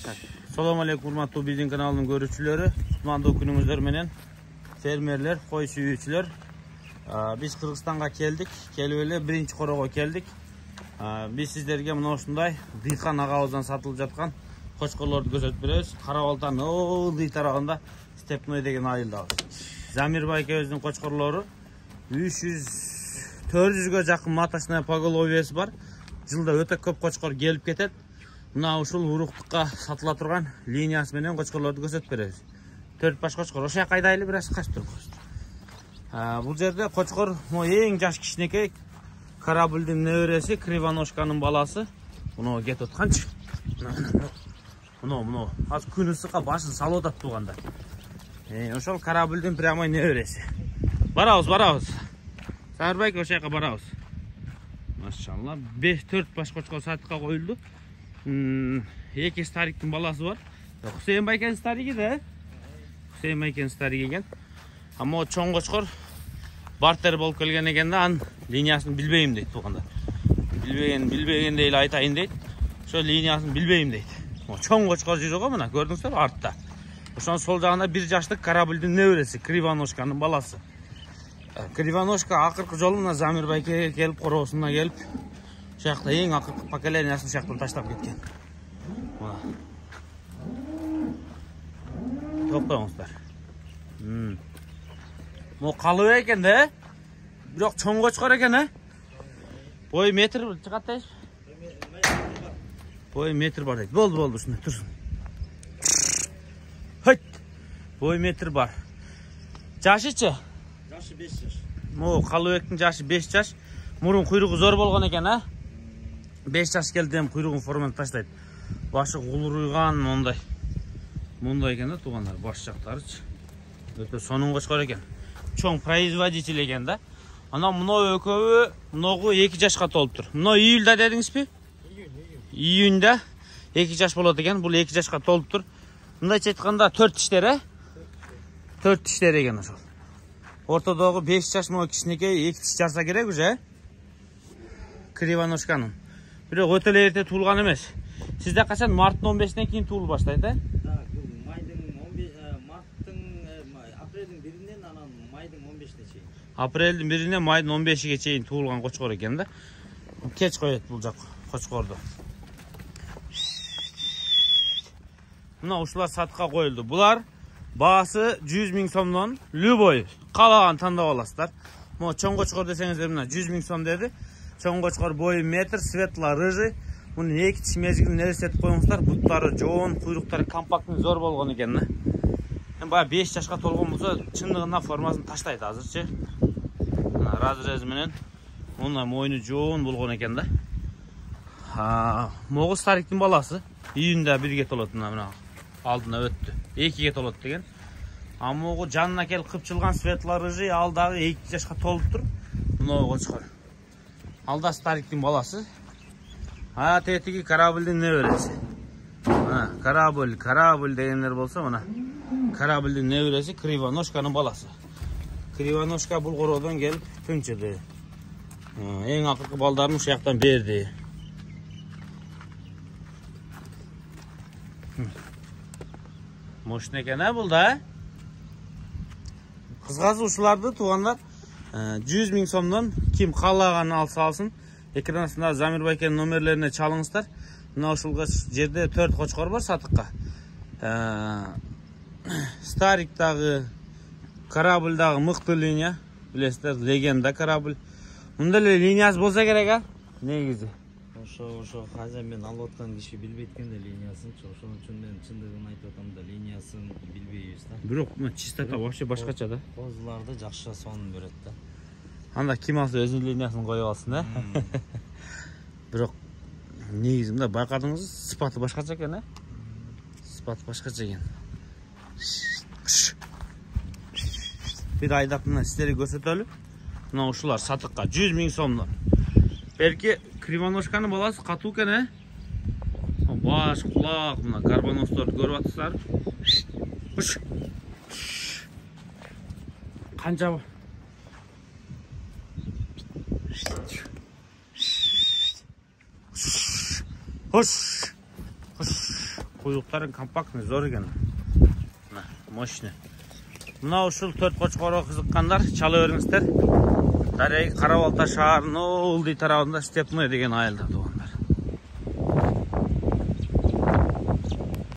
Assalamu alaikum urmatlı bizim kanalının görüşçüleri. Tutmanda günümüzler menen fermerler, koy suyucular. Biz Kırgızstan'a geldik. Kelip birinci koroğa geldik. Biz sizlerge mına ушундай Dıykan ağabozdan satılıp жатқан qochqorlarды көрсөтүп беребиz. Карабалтан ылдый тарагында Степной деген айылдагы. Замир байкебиздин qochqorlары 300-400ге жакын маточная поголовьеси бар. Жылда өтө көп qochqor келип кетет. Мына ушул уруктукка сатыла турган линиясы менен qochqorларды көрсөтүп беребиз. 4 баш qochqor. Ошо жака айдайлы бир аз качып турбуз. Бул жерде qochqor эң жаш кичинекей Карабылдын небереси, Кривоножканын баласы. Мына кетип атканчы. Мына. Азыр күн ысыкка башын салып атат тууганда. Ошол Карабылдын прямой небереси. Барабыз. Сарбайк ошо жака барабыз. Машалла, 5-4 баш qochqor сатыкка коюлду. Эки стариктин баласы бар. Хусейн байкенин стариги да. Хусейн байкенин стариги экен. Ама чоң qochqor бартер болуп келген экен да, анын линиясын билбейм дейт тууганда. Билбеген эле айтайын дейт. Ошо линиясын билбейм дейт. Чоң qochqor жүрүп го мына, көрдүңүздөр артта. Ошонун сол жагында 1 жаштык Карабылдын небереси, Кривоножканын баласы. Кривоножка акыркы жолу мына Замир байкеге келип, короосуна келип, ошол жакта эң акыркы поколениyaсын ошол жактан таштап кеткен. Токтоңуздар. Мо калып экен да. Бирок чоң qochqor экен, Бой метр чыгат дейсиз? Бой метр бар дейт. Болду, ушундай турсун. Хайт. Бой метр бар. Жашычы? Жашы 5 жаш. Мо калыбектин жашы 5 жаш. Мурун куйругу зор болгон экен, 5 жаш келдим куйругун форманы таштайт. Башы кулуруйган мындай экен да туугандар, баш жактарычы. Өтө сонун qochqor экен. Чоң производитель экен да. Ана мына экөөбү, мыногу 2 жашка толуптур. Мына июлда дедиңизби? Июнда 2 жаш болот экен. Бул 2 жашка толуптур. Мындайча айтканда 4 тиштер, 4 тиштер экен ошол. Ортодогу 5 жаш мына кичинекей 2 тиш жарса керек уже, Кривоножканын. Бирок өтө эле эрте туулган эмес. Сизде качан марттын 15-ден кийин туулуп баштайт, Апрелдин 1-ине майдын 15-иге чейин туулган qochqor экен да. Кеч коет бул жак qochqorду. Мына ушулар сатыкка коюлду. Булар баасы 100 000 сомдон любой калаган тандап аласыздар. Mo чоң qochqor десеңиздер мына 100 000 сом деди. Чоң qochqor бою метр, светло-рыжий. Муну 2 тиш мезгилин элестетип коюңуздар. Буттары жоон, куйруктары компактный зор болгон экен да. Баягы 5 жашка толгон болсо, чындыгында формасын таштайт азырчы. Мына разрез менен мына мойну жоон болгон экен да. Могу стариктин баласы июнда 1ге толот мына алдына өттү. 2ге толот деген. Могу жанына келип кыпчылган светло-рыжий ал дагы 2 жашка толуптур. Мына qochqor. Алда стариктин баласы. Тетиги Карабылдын небереси. Карабыл дегендер болсо мына Карабылдын небереси, Кривоножканын баласы. Кривоножка бул короодон келип тынчыды. Эң акыркы балдарын ушул жактан берди. Мощный экен бул да. Кызгасы ушуларды туугандар 100 000 сомдон ким каалаган алса алсын. Экранында Замир байкенин номерлерине чалыңыздар. Мына ушул жерде 4 qochqor бар сатыкка. Стариктагы, Карабылдагы мыкты линия, билесиздер, легенда Карабыл. Мындай эле линиясы болсо керек, негизи. Ошо азыр мен алып аткан киши билбейт экен да линиясын, ошонун үчүн мен чындыгын айтып атам да, линиясын билбейбиз да. Бирок чистота вообще башкача да. Козуларды жакшы сонун берет да. Анда ким алса өзүнүн линиясын коюп алсын да. Бирок негизи мында байкадыңыз, сыпаты башкача экен, Сыпаты башкача экен. Bir айдап мына сиздерге көрсөтөлү. Мына ушулар сатыкка 100 000 сомдон. Белки Кривоножканын баласы катуу экен, Баш, кулак, мына карбоносторду көрүп атсыздар. Канча Hoş. Kuyruktарын компактный, зор екен. Мощный. Мына ушул 4 кочкорго кызыккандар, чала бериңиздер. Дарей Карабалта шаарынын Олдий тарабында Степной деген айылда тугандар.